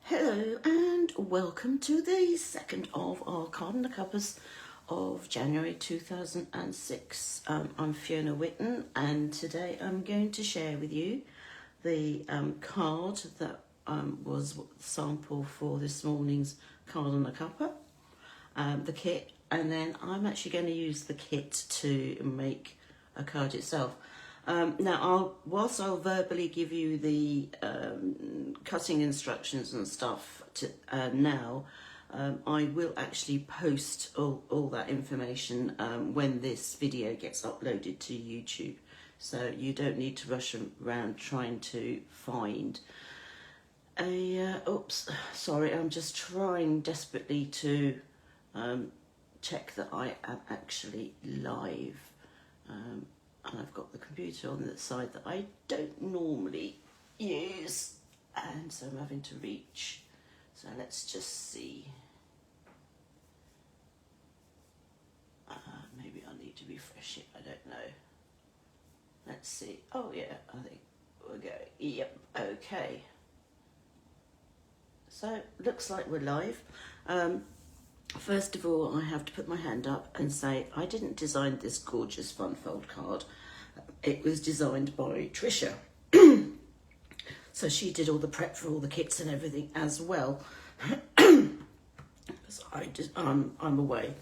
Hello and welcome to the second of our Card A Cuppas of January 2006. I'm Fiona Whitten and today I'm going to share with you the card that was the sample for this morning's Card A Cuppa, the kit, and then I'm actually going to use the kit to make a card itself. Now, whilst I'll verbally give you the cutting instructions and stuff now, I will actually post all that information when this video gets uploaded to YouTube. So you don't need to rush around trying to find a... oops, sorry, I'm just trying desperately to check that I am actually live. And I've got the computer on the side that I don't normally use, and so I'm having to reach. So let's just see. Maybe I need to refresh it, I don't know. Let's see. Oh yeah, I think we're going. Yep, okay. So looks like we're live. First of all, I have to put my hand up and say I didn't design this gorgeous fun fold card. It was designed by Tricia. So she did all the prep for all the kits and everything as well. So I'm away.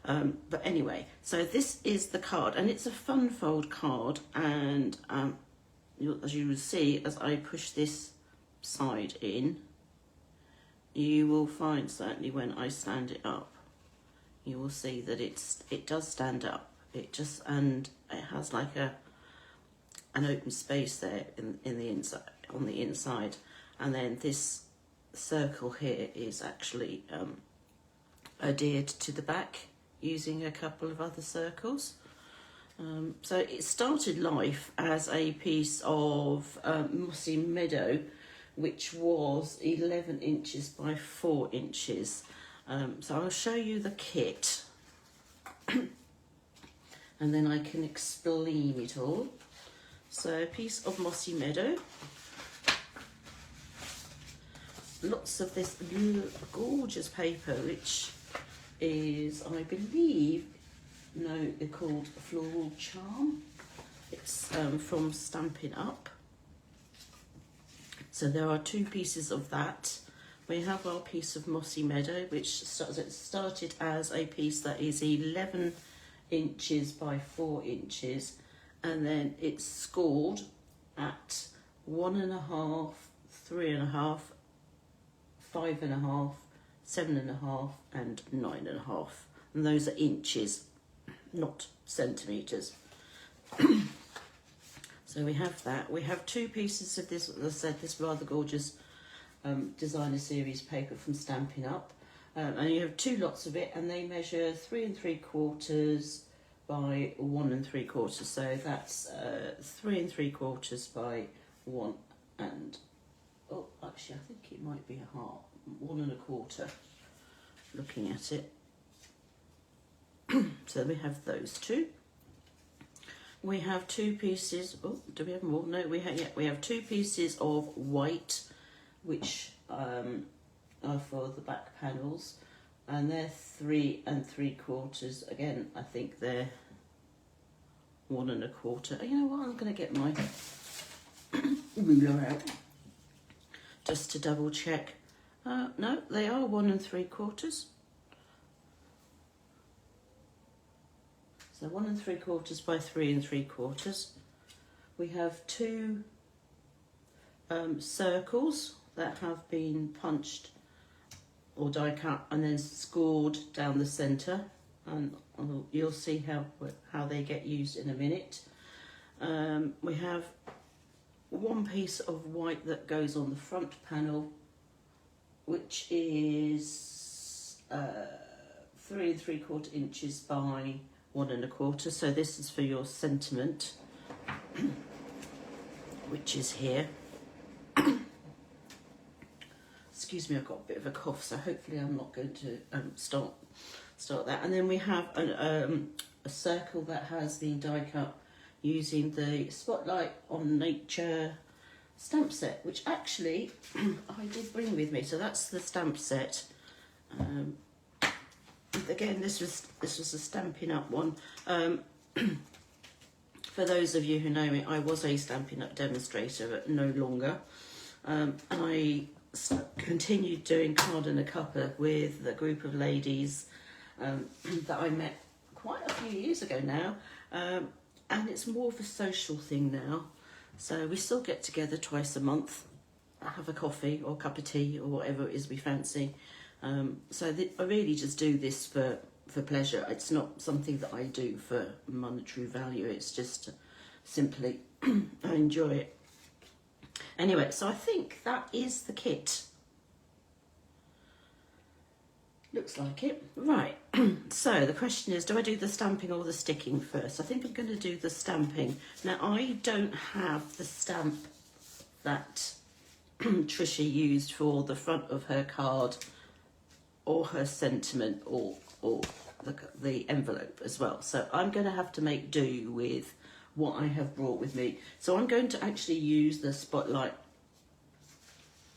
But anyway, so this is the card, and it's a fun fold card. And as you will see, as I push this side in, you will find, certainly when I stand it up, you will see that it does stand up. And it has like an open space there in the inside, on the inside, and then this circle here is actually adhered to the back using a couple of other circles. So it started life as a piece of Mossy Meadow, which was 11 inches by 4 inches. So I'll show you the kit and then I can explain it all. So a piece of Mossy Meadow, lots of this gorgeous paper, which is, I believe, they're called Floral Charm. It's from Stampin Up. So there are two pieces of that. We have our piece of Mossy Meadow, which started as a piece that is 11 inches by 4 inches, and then it's scored at 1.5, 3.5, 5.5, 7.5, and 9.5. And those are inches, not centimetres. So we have that. We have two pieces of this, as I said, this rather gorgeous designer series paper from Stampin Up. And you have two lots of it, and they measure 3 3/4 by 1 3/4. So that's 3 3/4 by 1 and, oh, actually, I think it might be a half, 1 1/4, looking at it. So we have those two. We have two pieces, oh, do we have more? No, we have two pieces of white, which are for the back panels, and they're 3 3/4. Again, I think they're 1 1/4. You know what, I'm going to get my ruler out just to double check. No, they are 1 3/4. So 1 3/4 by 3 3/4. We have two circles that have been punched or die cut and then scored down the centre, and you'll see how they get used in a minute. We have one piece of white that goes on the front panel, which is 3 3/4 inches by 1 1/4. So this is for your sentiment, which is here. Excuse me, I've got a bit of a cough, so hopefully I'm not going to start that. And then we have a circle that has been die cut using the Spotlight on Nature stamp set, which actually I did bring with me. So that's the stamp set. Again, this was a Stampin' Up one. For those of you who know me, I was a Stampin' Up demonstrator, but no longer. And I continued doing Card A Cuppas with a group of ladies that I met quite a few years ago now. And it's more of a social thing now. So we still get together twice a month, have a coffee or a cup of tea or whatever it is we fancy. So I really just do this for pleasure. It's not something that I do for monetary value. It's just simply I enjoy it. Anyway, so I think that is the kit. Looks like it. Right, so the question is, do I do the stamping or the sticking first? I think I'm going to do the stamping. Now, I don't have the stamp that Tricia used for the front of her card or her sentiment or the envelope as well. So I'm going to have to make do with what I have brought with me. So I'm going to actually use the Spotlight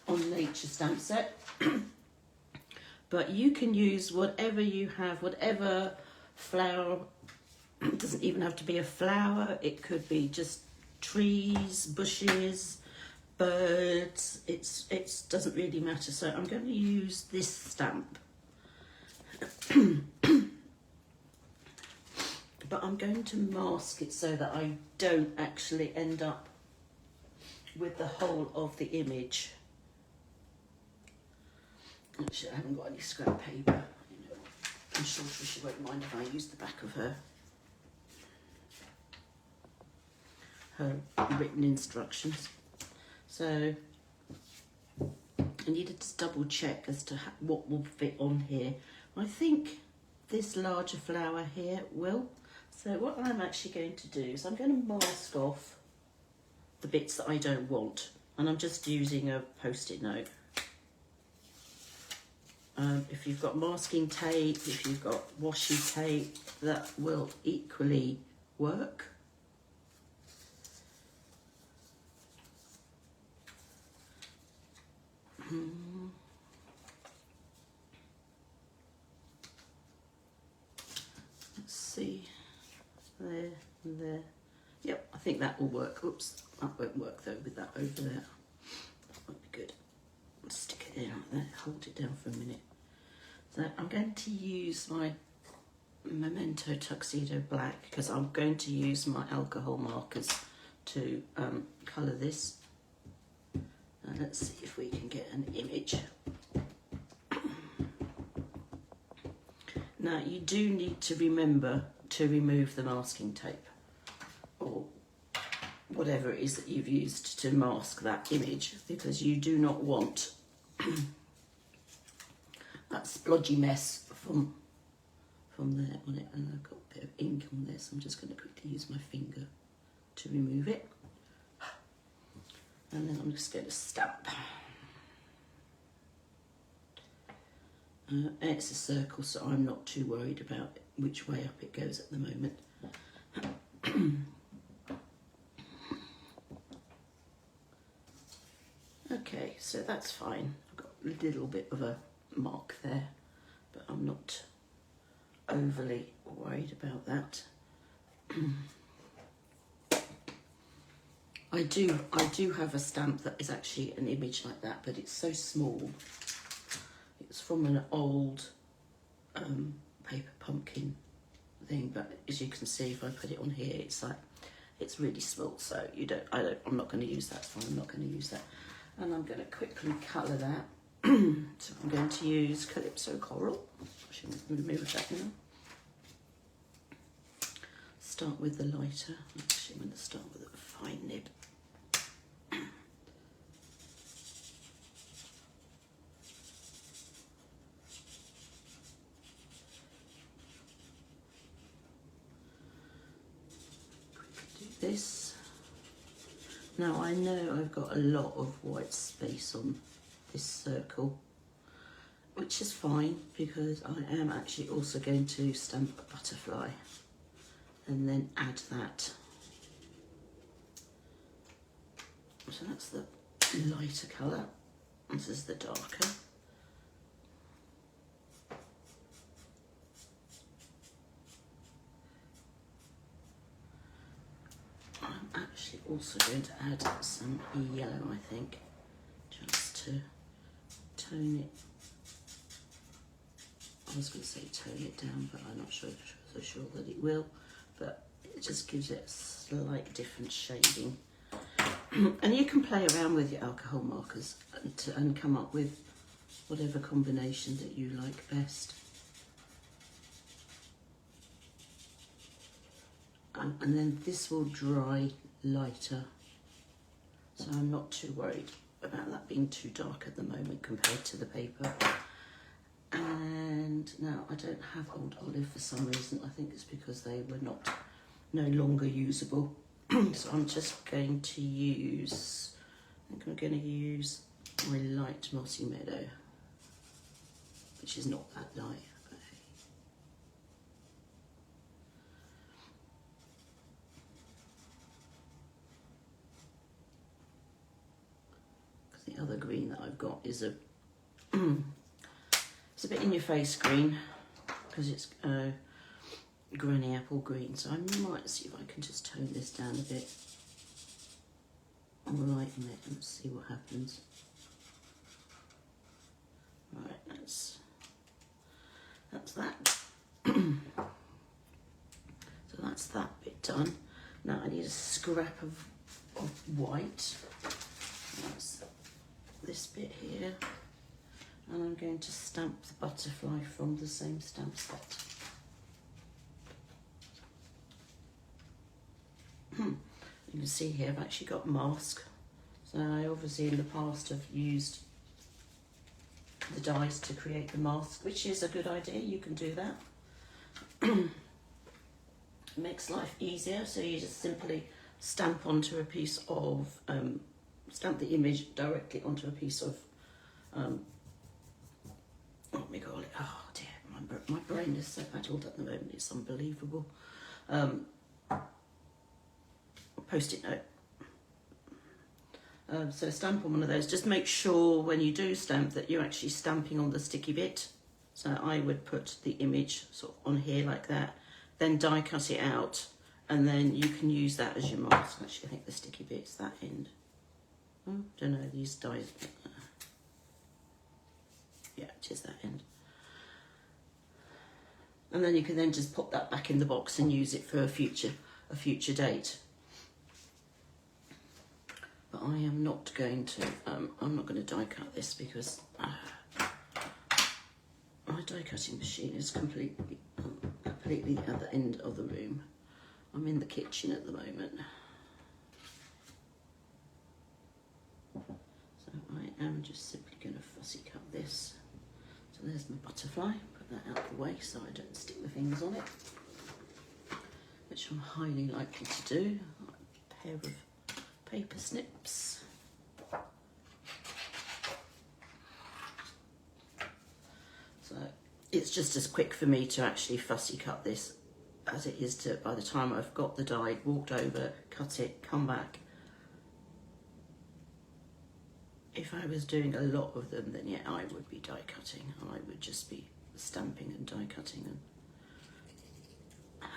on Nature stamp set. But you can use whatever you have, whatever flower. It doesn't even have to be a flower. It could be just trees, bushes, birds. It doesn't really matter. So I'm going to use this stamp. But I'm going to mask it so that I don't actually end up with the whole of the image. Actually, I haven't got any scrap paper. I'm sure she won't mind if I use the back of her written instructions. So I needed to double check as to what will fit on here. I think this larger flower here will. So what I'm actually going to do is I'm going to mask off the bits that I don't want, and I'm just using a post-it note. If you've got masking tape, if you've got washi tape, that will equally work. Let's see. There, there. Yep, I think that will work. Oops, that won't work though with that over there. That won't be good. Stick it in like that, hold it down for a minute. So I'm going to use my Memento Tuxedo Black because I'm going to use my alcohol markers to colour this. Let's see if we can get an image. Now you do need to remember to remove the masking tape or whatever it is that you've used to mask that image, because you do not want that splodgy mess from there on it. And I've got a bit of ink on there, so I'm just going to quickly use my finger to remove it. And then I'm just going to stamp. It's a circle, so I'm not too worried about which way up it goes at the moment. Okay, so that's fine. I've got a little bit of a mark there, but I'm not overly worried about that. I do have a stamp that is actually an image like that, but it's so small. It's from an old paper pumpkin thing, but as you can see, if I put it on here, it's really small. So I'm not going to use that. It's fine. I'm not going to use that, and I'm going to quickly colour that. So I'm going to use Calypso Coral. I shouldn't remove that now. Start with the lighter. Actually, I'm going to start with a fine nib. This. Now I know I've got a lot of white space on this circle, which is fine because I am actually also going to stamp a butterfly and then add that. So that's the lighter colour. This is the darker. I'm actually also going to add some yellow, I think, just to tone it. I was going to say tone it down, but I'm not so sure that it will, but it just gives it a slight different shading. And you can play around with your alcohol markers and come up with whatever combination that you like best. And then this will dry lighter, so I'm not too worried about that being too dark at the moment compared to the paper. And now I don't have Old Olive for some reason. I think it's because they were no longer usable. So I'm just going to use, I think I'm going to use my light Mossy Meadow, which is not that light. But hey. Because the other green that I've got is it's a bit in your face green, because it's granny apple green, so I might see if I can just tone this down a bit and lighten it and see what happens. Right, that's that. So that's that bit done. Now I need a scrap of white. That's this bit here, and I'm going to stamp the butterfly from the same stamp set. You can see here I've actually got mask. So I obviously in the past have used the dies to create the mask, which is a good idea. You can do that. It makes life easier. So you just simply stamp onto a piece of, stamp the image directly onto a piece of, what we call it? Oh dear, my brain is so addled at the moment. It's unbelievable. Post-it note. So stamp on one of those. Just make sure when you do stamp that you're actually stamping on the sticky bit. So I would put the image sort of on here like that, then die cut it out, and then you can use that as your mask. Actually, I think the sticky bit's that end. Oh, don't know, these dies. Yeah, it is that end. And then you can then just pop that back in the box and use it for a future date. But I am not going to, I'm not going to die cut this because my die cutting machine is completely at the end of the room. I'm in the kitchen at the moment. So I am just simply going to fussy cut this. So there's my butterfly, put that out of the way so I don't stick my fingers on it, which I'm highly likely to do. A pair of paper snips. So it's just as quick for me to actually fussy cut this as it is to, by the time I've got the die, walked over, cut it, come back. If I was doing a lot of them, then yeah, I would be die cutting, and I would just be stamping and die cutting and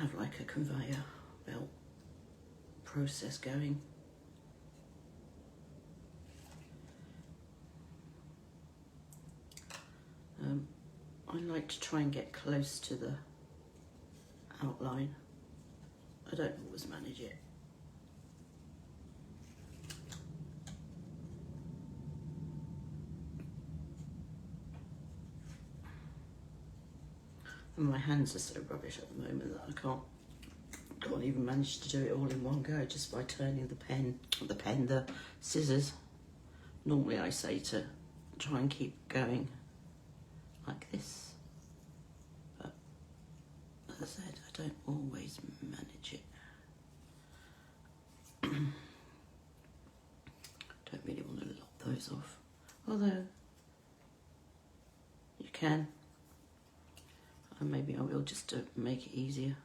have like a conveyor belt process going. I like to try and get close to the outline. I don't always manage it. And my hands are so rubbish at the moment that I can't even manage to do it all in one go just by turning the scissors. Normally I say to try and keep going like this, but as I said, I don't always manage it. Don't really want to lop those off, although you can, and maybe I will just to make it easier.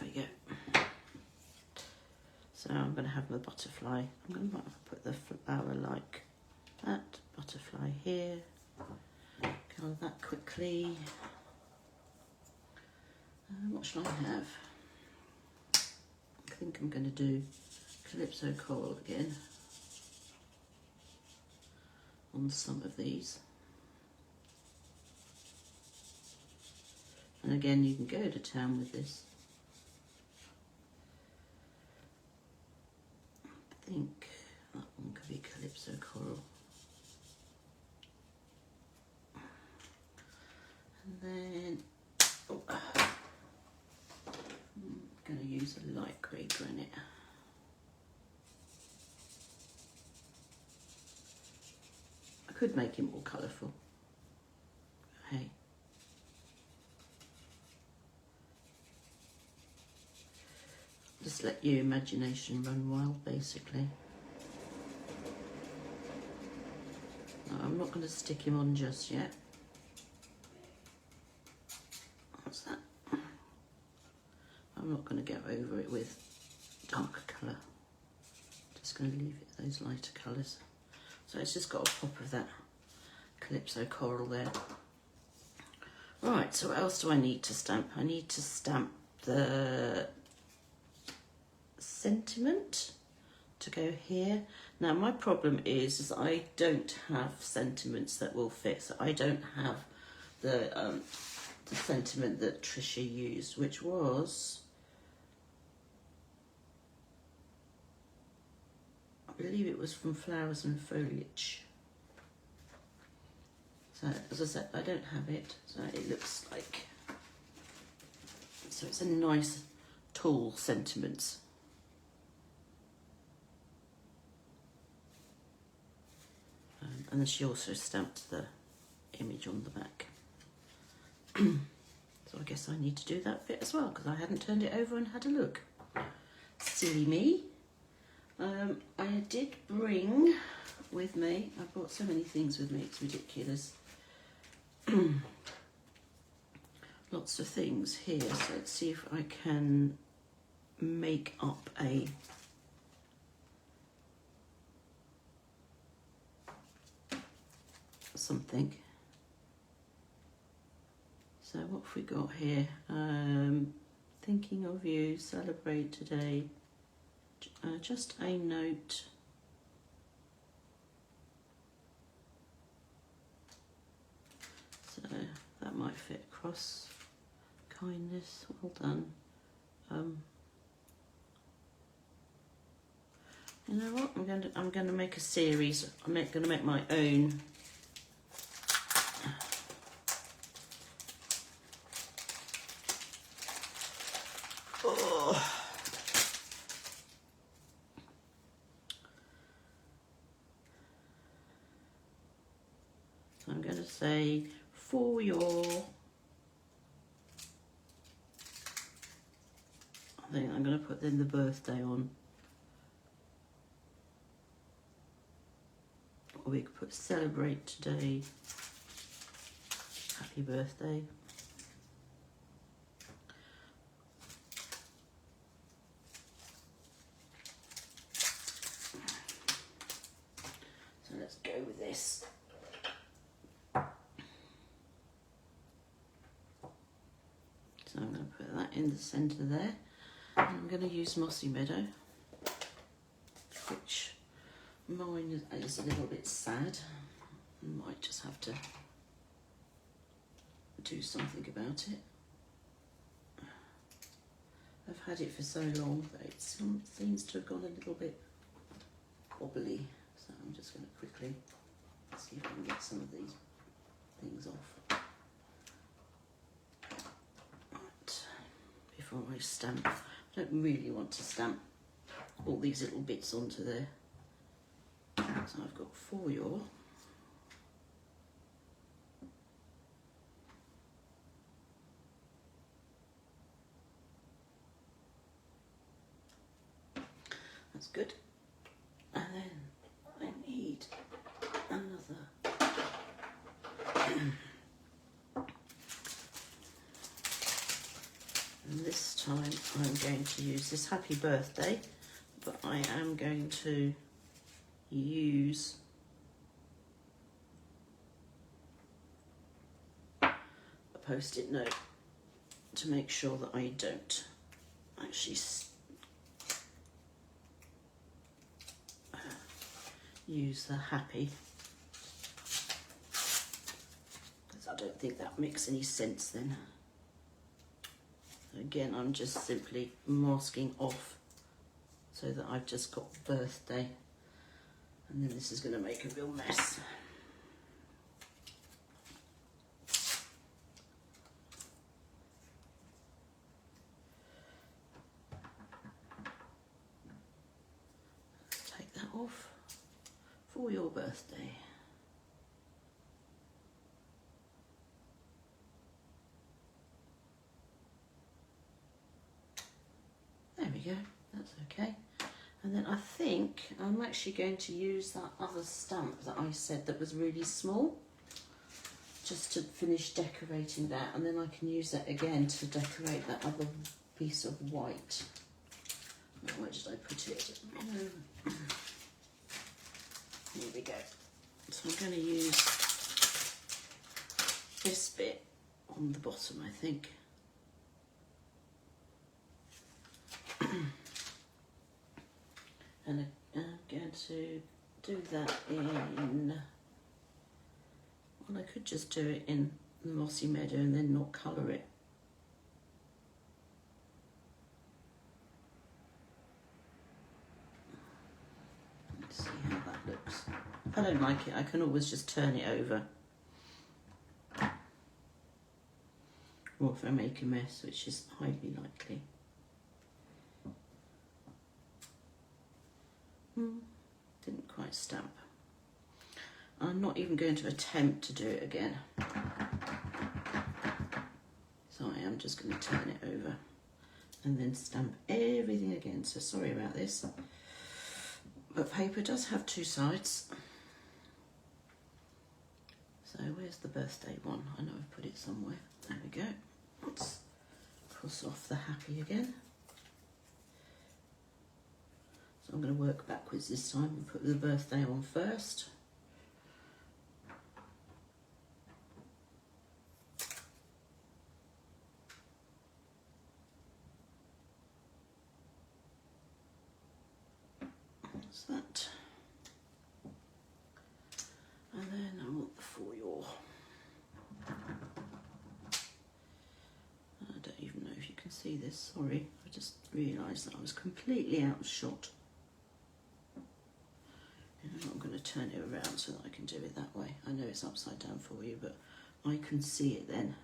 There we go. So I'm going to have my butterfly. I'm going to put the flower like that. Butterfly here. Colour that quickly. What should I have? I think I'm going to do Calypso Coral again on some of these. And again, you can go to town with this. I think that one could be Calypso Coral. And then, oh, I'm going to use a light grey granite. I could make it more colourful. Hey. Just let your imagination run wild, basically. No, I'm not going to stick him on just yet. What's that? I'm not going to go over it with darker colour. Just going to leave it those lighter colours. So it's just got a pop of that Calypso Coral there. Right, so what else do I need to stamp? I need to stamp the sentiment to go here. Now my problem is I don't have sentiments that will fit. So I don't have the sentiment that Tricia used, which was, I believe it was from Flowers and Foliage. So as I said, I don't have it. So it looks like, so it's a nice tall sentiment. And then she also stamped the image on the back. So I guess I need to do that bit as well, because I hadn't turned it over and had a look. Silly me. I did bring with me, I brought so many things with me, it's ridiculous. Lots of things here, so let's see if I can make up a something. So what have we got here? Thinking of you, celebrate today. Just a note. So that might fit across. Kindness, well done. You know what? I'm going to make a series. I'm going to make my own. Oh. So I'm going to say for your. I think I'm going to put in the birthday on. Or we could put celebrate today. Happy birthday. So let's go with this. So I'm going to put that in the centre there. And I'm going to use Mossy Meadow, which mine is a little bit sad. I might just have to do something about it. I've had it for so long that it seems to have gone a little bit wobbly. So I'm just going to quickly see if I can get some of these things off. Right, before I stamp. I don't really want to stamp all these little bits onto there. So I've got for your. That's good. And then I need another. And this time I'm going to use this Happy Birthday, but I am going to use a post-it note to make sure that I don't actually use the happy, because I don't think that makes any sense then. Again, I'm just simply masking off so that I've just got birthday, and then this is going to make a real mess. Take that off. For your birthday. There we go, that's okay. And then I think I'm actually going to use that other stamp that I said that was really small, just to finish decorating that, and then I can use that again to decorate that other piece of white. Where did I put it? Here we go. So I'm going to use this bit on the bottom, I think. And I'm going to do that in, well, I could just do it in the Mossy Meadow and then not colour it. Let's see how that looks. If I don't like it, I can always just turn it over. Or if I make a mess, which is highly likely. Didn't quite stamp. I'm not even going to attempt to do it again. So I am just going to turn it over and then stamp everything again. So sorry about this. But paper does have two sides. So where's the birthday one? I know I've put it somewhere. There we go. Let's cross off the happy again. So I'm going to work backwards this time and put the birthday on first. That's that. And then I want the for your. I don't even know if you can see this, sorry. I just realised that I was completely out of shot. I'm going to turn it around so that I can do it that way. I know it's upside down for you, but I can see it then.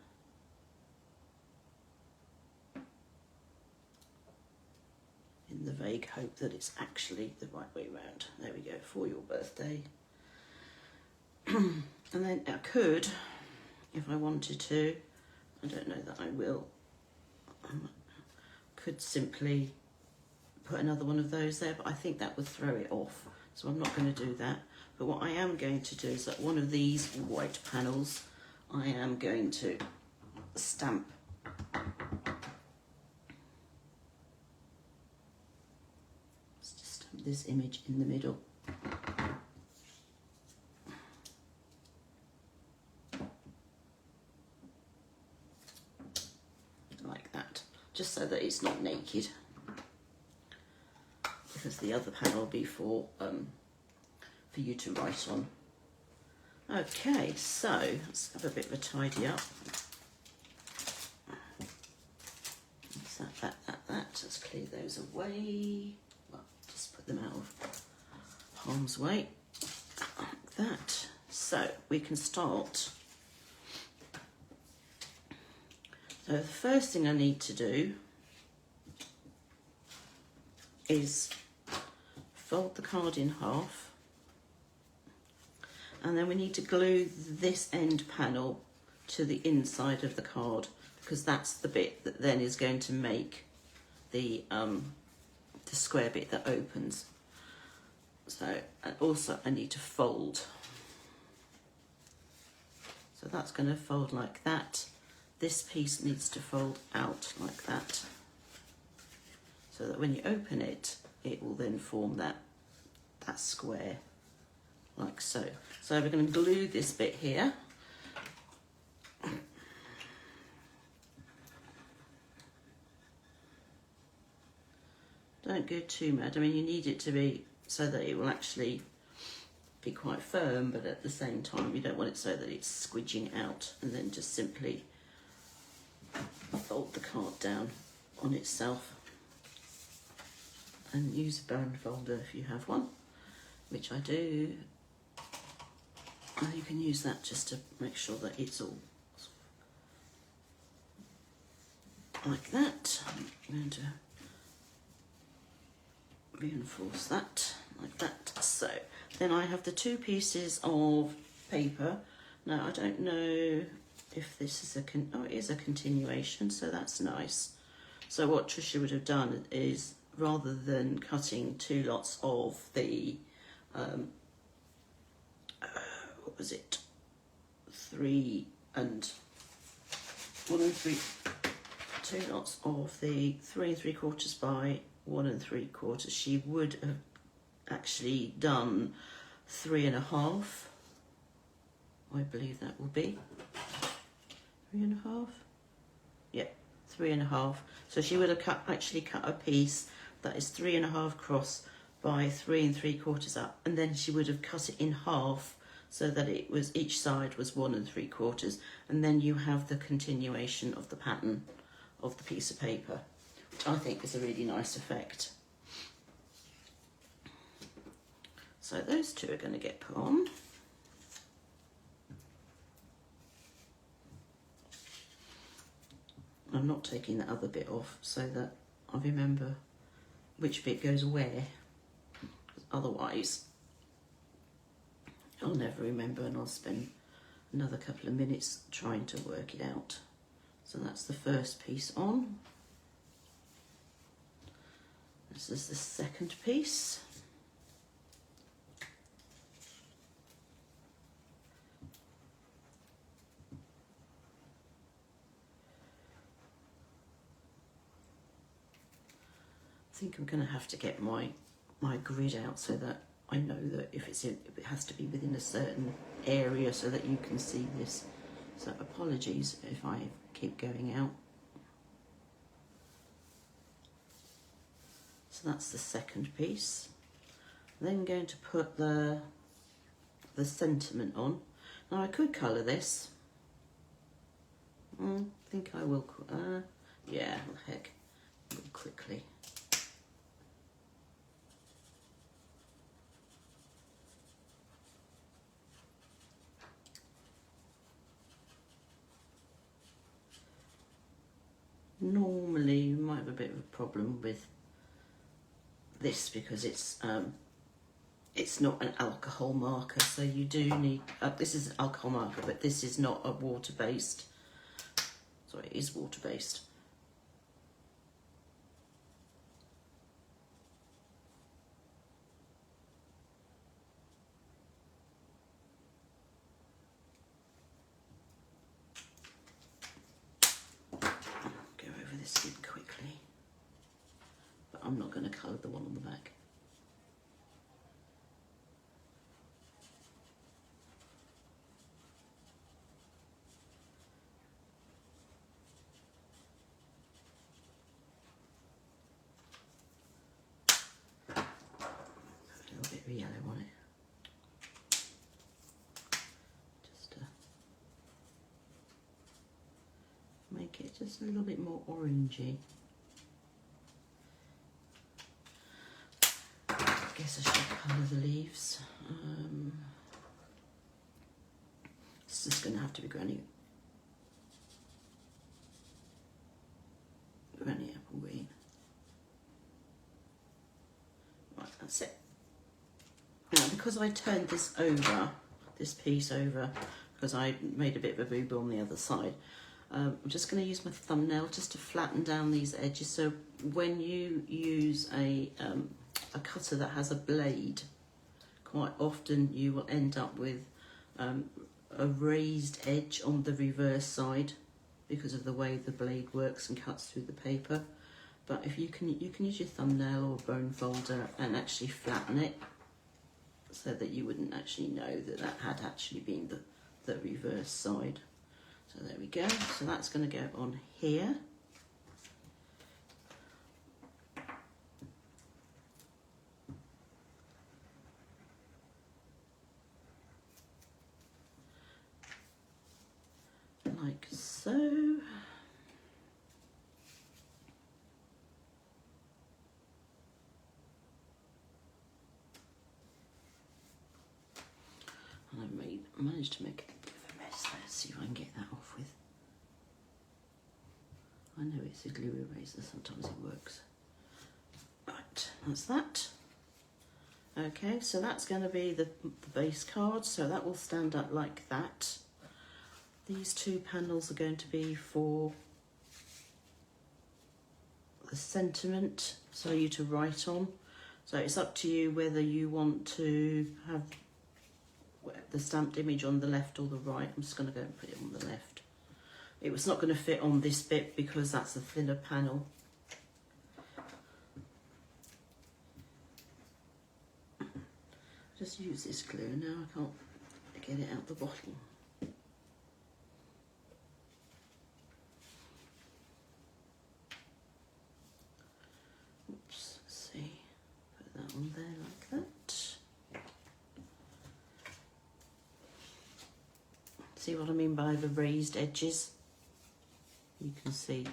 In the vague hope that it's actually the right way round. There we go, for your birthday. And then I could, if I wanted to, I don't know that I will, could simply put another one of those there, but I think that would throw it off. So I'm not going to do that. But what I am going to do is that one of these white panels, I am going to stamp this image in the middle. Like that. Just so that it's not naked. Because the other panel will be for you to write on. Okay, so let's have a bit of a tidy up. That's that. Let's clear those away. Well, just put them out of harm's way. Like that. So we can start. So the first thing I need to do is fold the card in half, and then we need to glue this end panel to the inside of the card, because that's the bit that then is going to make the square bit that opens. So, and also I need to fold. So that's going to fold like that. This piece needs to fold out like that, so that when you open it, it will then form that square, like so. So we're going to glue this bit here. Don't go too mad. I mean, you need it to be so that it will actually be quite firm, but at the same time you don't want it so that it's squidging out, and then just simply fold the card down on itself and use a band folder if you have one, which I do. And you can use that just to make sure that it's all like that. I'm going to reinforce that like that. So then I have the two pieces of paper. Now I don't know if this is oh, it is a continuation, so that's nice. So what Tricia would have done is, rather than cutting two lots of the what was it, 3 and 1 and 3, two lots of the 3 3/4 by 1 3/4, she would have actually done 3 1/2. I believe that will be 3 1/2. Yeah, 3 1/2. So she would have actually cut a piece that is 3 1/2 cross by 3 3/4 up, and then she would have cut it in half so that it was, each side was 1 3/4, and then you have the continuation of the pattern of the piece of paper, which I think is a really nice effect. So those two are going to get put on. I'm not taking the other bit off so that I remember which bit goes where, otherwise I'll never remember and I'll spend another couple of minutes trying to work it out. So that's the first piece on. This is the second piece. I think I'm going to have to get my grid out so that I know that if it has to be within a certain area so that you can see this. So apologies if I keep going out. So that's the second piece. Then going to put the sentiment on. Now I could colour this. I think I will. Yeah, heck, quickly. Normally you might have a bit of a problem with this because it's not an alcohol marker, so you do need, this is an alcohol marker, but this is not a water-based, sorry, it is water-based. Quickly, but I'm not going to colour the one on the back. Put a little bit of yellow on it, just to make it just a little bit more orangey. I guess I should colour the leaves. It's just going to have to be granny apple green. Right, that's it. Now, because I turned this piece over, because I made a bit of a boob on the other side, I'm just going to use my thumbnail just to flatten down these edges. So when you use a cutter that has a blade, quite often you will end up with a raised edge on the reverse side because of the way the blade works and cuts through the paper. But if you can use your thumbnail or bone folder and actually flatten it so that you wouldn't actually know that that had actually been the reverse side. So there we go. So that's going to go on here. Like so. And I managed to make a bit of a mess there. See if I can get that off with. I know it's a glue eraser, sometimes it works. Right, that's that. Okay, so that's going to be the base card, so that will stand up like that. These two panels are going to be for the sentiment, so you to write on. So it's up to you whether you want to have the stamped image on the left or the right. I'm just going to go and put it on the left. It was not going to fit on this bit because that's a thinner panel. Just use this glue now, I can't get it out the bottle. Oops, let's see, put that on there like that. See what I mean by the raised edges? You can see,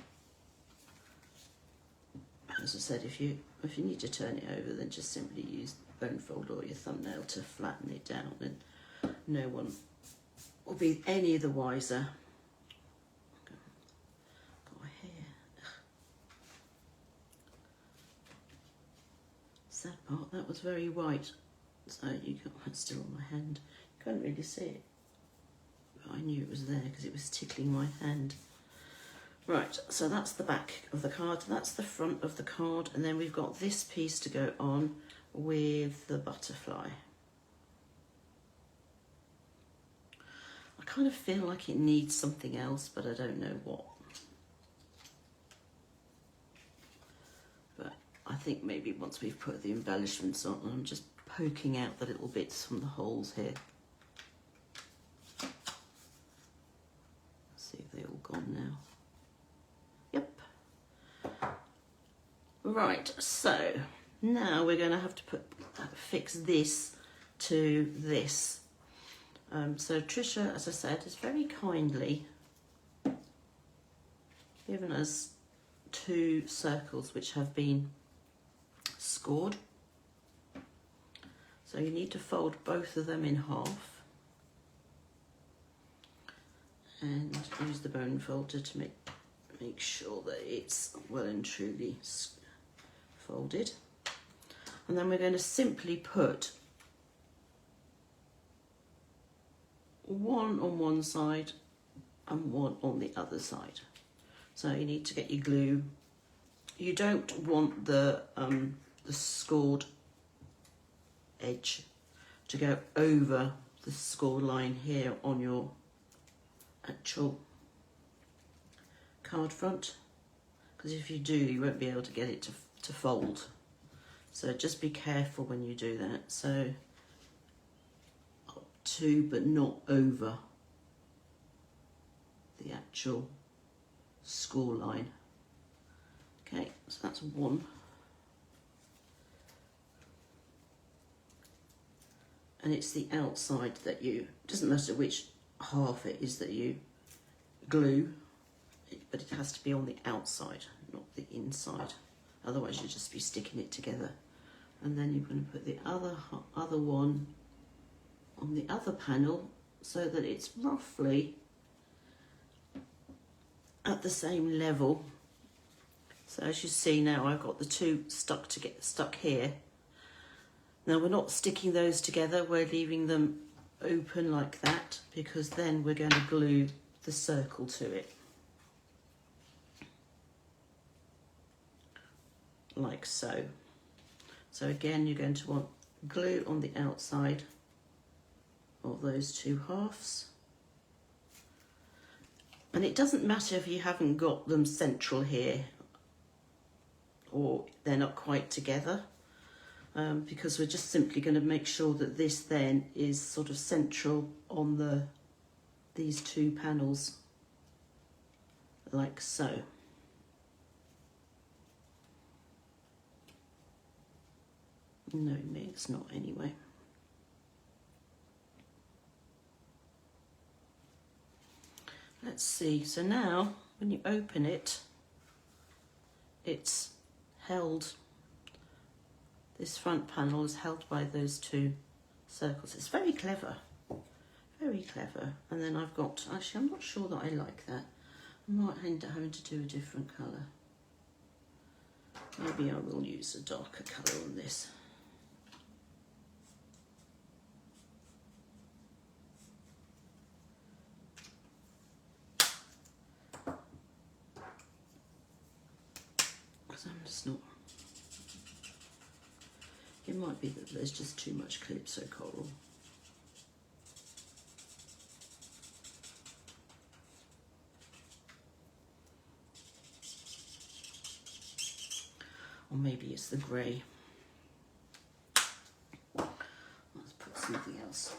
as I said, if you need to turn it over, then just simply use bone folder or your thumbnail to flatten it down, and no one will be any the wiser. Got my hair. Sad part, that was very white, so you got it's still on my hand. You couldn't really see it, but I knew it was there because it was tickling my hand. Right, so that's the back of the card, that's the front of the card, and then we've got this piece to go on with the butterfly. I kind of feel like it needs something else, but I don't know what. But I think maybe once we've put the embellishments on, I'm just poking out the little bits from the holes here. See if they're all gone now. Yep. Right, so now we're going to have to fix this to this. So Tricia, as I said, has very kindly given us two circles which have been scored. So you need to fold both of them in half and use the bone folder to make sure that it's well and truly folded. And then we're going to simply put one on one side and one on the other side. So you need to get your glue. You don't want the scored edge to go over the score line here on your actual card front, because if you do, you won't be able to get it to fold. So just be careful when you do that. So up to, but not over the actual score line. Okay, so that's one. And it's the outside that doesn't matter which half it is that you glue, but it has to be on the outside, not the inside. Otherwise you'll just be sticking it together. And then you're going to put the other one on the other panel so that it's roughly at the same level. So as you see now, I've got the two stuck here. Now we're not sticking those together, we're leaving them open like that, because then we're going to glue the circle to it. Like so. So again, you're going to want glue on the outside of those two halves. And it doesn't matter if you haven't got them central here. or they're not quite together, because we're just simply going to make sure that this then is sort of central on these two panels, like so. No, it's not anyway. Let's see, so now when you open it, it's held, this front panel is held by those two circles. It's very clever, very clever. And then I've got, actually I'm not sure that I like that. I might end up having to do a different colour. Maybe I will use a darker colour on this. I'm just not, it might be that there's just too much Calypso coral. Or maybe it's the grey. Let's put something else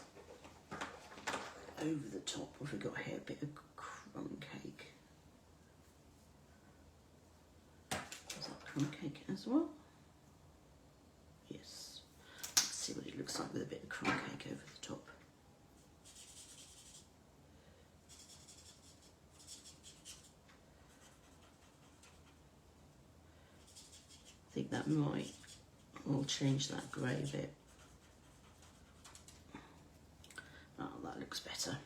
over the top. What have we got here? A bit of crumb cake. Crumb cake as well. Yes. Let's see what it looks like with a bit of crumb cake over the top. I think that might will change that grey bit. Oh, that looks better.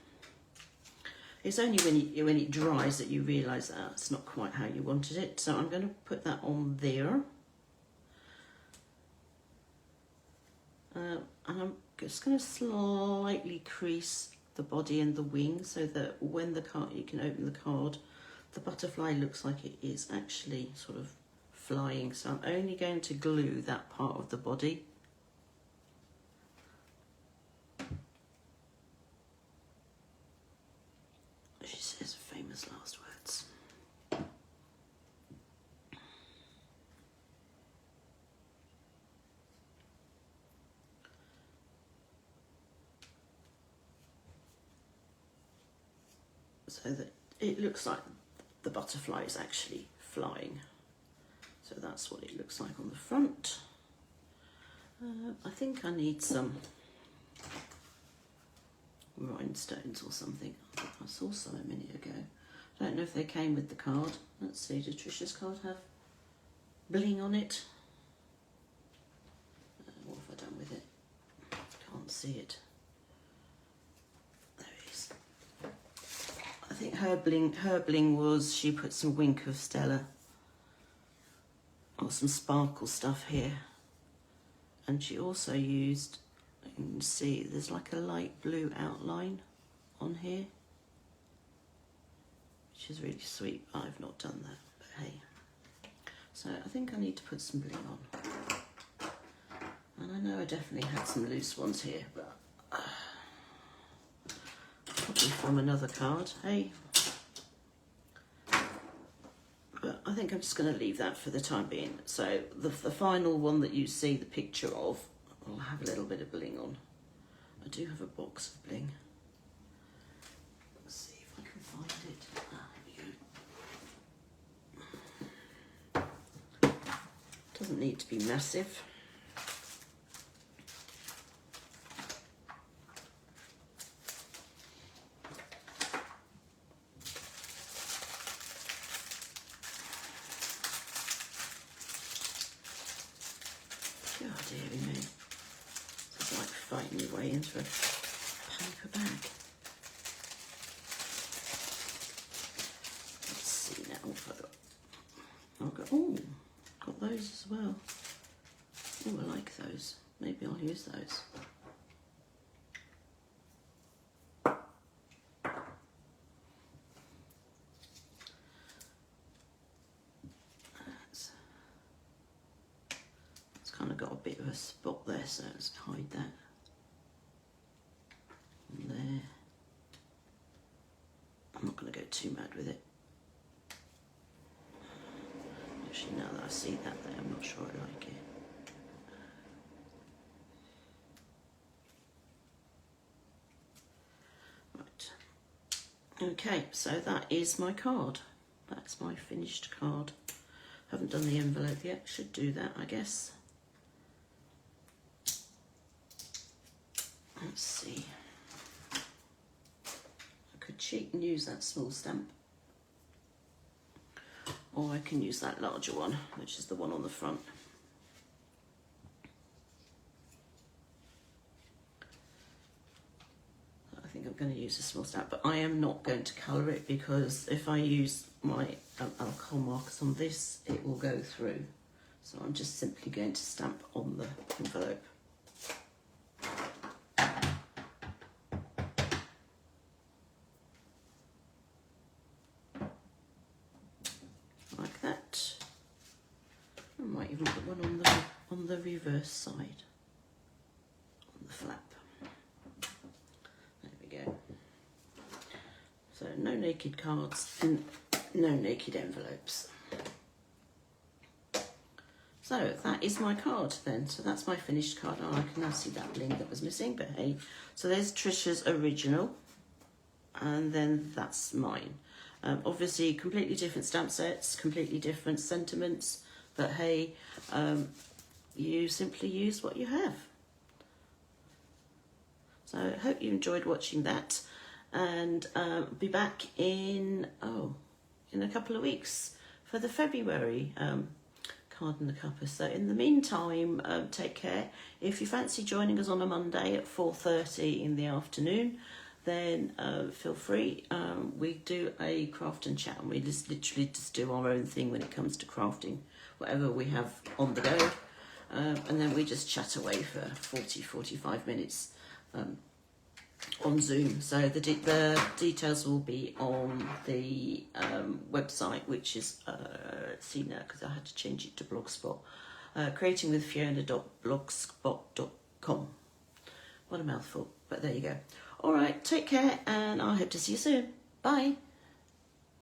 It's only when it dries that you realise that it's not quite how you wanted it. So I'm going to put that on there. And I'm just going to slightly crease the body and the wing so that when the card, you can open the card, the butterfly looks like it is actually sort of flying. So I'm only going to glue that part of the body. She says famous last words. So that it looks like the butterfly is actually flying. So that's what it looks like on the front. I think I need some rhinestones or something. I saw some a minute ago. I don't know if they came with the card. Let's see, does Tricia's card have bling on it? What have I done with it? Can't see it. There it is. I think her bling was, she put some Wink of Stella or some sparkle stuff here. And she also used, you can see there's like a light blue outline on here, which is really sweet. I've not done that, but hey. So I think I need to put some bling on. And I know I definitely had some loose ones here, but probably from another card, hey. But I think I'm just going to leave that for the time being. So the final one that you see the picture of, I'll have a little bit of bling on. I do have a box of bling. Let's see if I can find it. There we go. Doesn't need to be massive. Oh dearie me. It's like fighting your way into a paper bag. Let's see now what I've got. Oh, got those as well. Oh, I like those. Maybe I'll use those. Kind of got a bit of a spot there, so let's hide that. And there. I'm not going to go too mad with it. Actually, now that I see that there, I'm not sure I like it. Right. Okay, so that is my card. That's my finished card. Haven't done the envelope yet. Should do that, I guess. Let's see. I could cheat and use that small stamp. Or I can use that larger one, which is the one on the front. I think I'm going to use a small stamp, but I am not going to colour it because if I use my alcohol markers on this, it will go through. So I'm just simply going to stamp on the envelope. Like that. I might even put one on the reverse side, on the flap. There we go. So no naked cards and no naked envelopes. So that is my card then. So that's my finished card. Oh, I can now see that bling that was missing, but hey. So there's Tricia's original, and then that's mine. Obviously completely different stamp sets, completely different sentiments, but hey, you simply use what you have. So I hope you enjoyed watching that, and be back in a couple of weeks for the February Card A Cuppas. So in the meantime, take care. If you fancy joining us on a Monday at 4:30 in the afternoon, then feel free. We do a craft and chat, and we just literally just do our own thing when it comes to crafting, whatever we have on the go, and then we just chat away for 40-45 minutes on Zoom. So the details will be on the website, which is see now because I had to change it to Blogspot, creatingwithfiona.blogspot.com. What a mouthful, but there you go. All right, take care, and I hope to see you soon. Bye.